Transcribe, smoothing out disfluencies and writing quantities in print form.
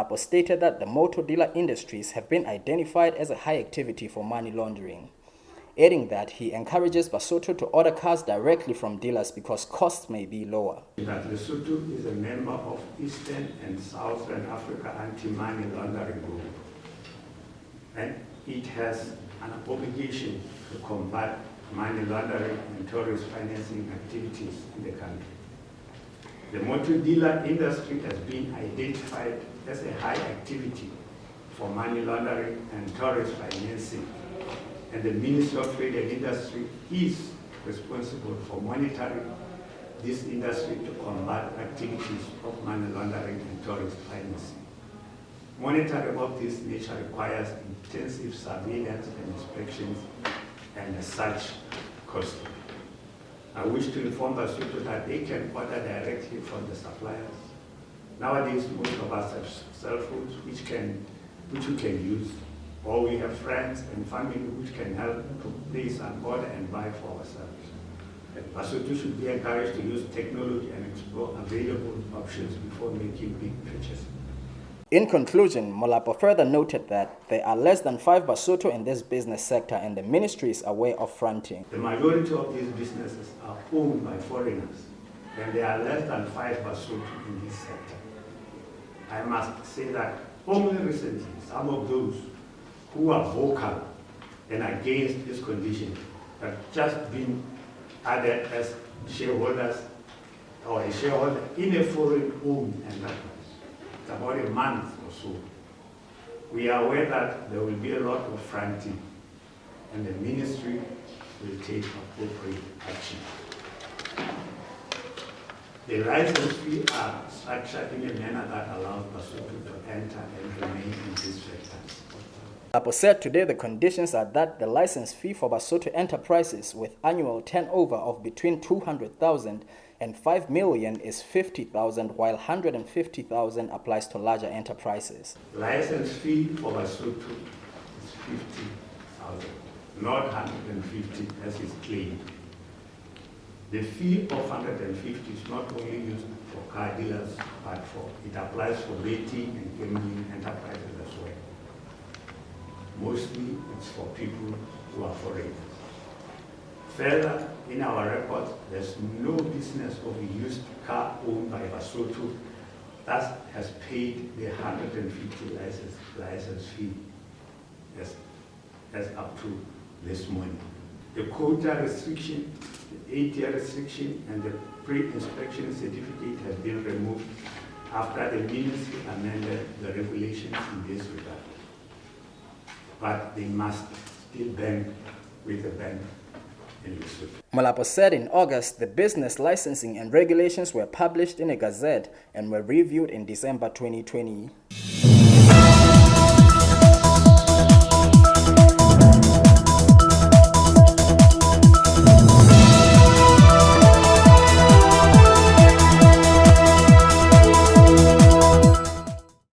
Molapo stated that the motor dealer industries have been identified as a high activity for money laundering, adding that he encourages Basotho to order cars directly from dealers because costs may be lower. That Lesotho is a member of Eastern and Southern Africa Anti-Money Laundering Group, and it has an obligation to combat money laundering and terrorist financing activities in the country. The motor dealer industry has been identified as a high activity for money laundering and terrorist financing, and the Ministry of Trade and Industry is responsible for monitoring this industry to combat activities of money laundering and terrorist financing. Monitoring of this nature requires intensive surveillance and inspections, and as such, costly. I wish to inform Basotho that they can order directly from the suppliers. Nowadays, most of us have cell phones which we can use, or we have friends and family which can help to place an order and buy for ourselves. Basotho should be encouraged to use technology and explore available options before making big purchases. In conclusion, Molapo further noted that there are less than 5 Basotho in this business sector and the ministry is aware of fronting. The majority of these businesses are owned by foreigners, and there are less than 5 Basotho in this sector. I must say that only recently, some of those who are vocal and against this condition have just been added as shareholders or a shareholder in a foreign-owned enterprise. It's about a month or so. We are aware that there will be a lot of fronting, and the ministry will take appropriate action. The license fees are structured in a manner that allows Basotho to enter and remain in this sector. Molapo said today the conditions are that the license fee for Basotho enterprises with annual turnover of between 200,000 and 5 million is 50,000, while 150,000 applies to larger enterprises. License fee for Basotho is 50,000, not 150 as is claimed. The fee of 150 is not only used for car dealers, but it applies for rating and gambling enterprises as well. Mostly it's for people who are foreigners. Further, in our records, there's no business of a used car owned by Basotho that has paid the 150 license fee as up to this morning. The quota restriction, the 8-year restriction, and the pre-inspection certificate has been removed after the ministry amended the regulations in this regard. But they must still bank with the bank in Lesotho. Molapo said in August the business licensing and regulations were published in a gazette and were reviewed in December 2020.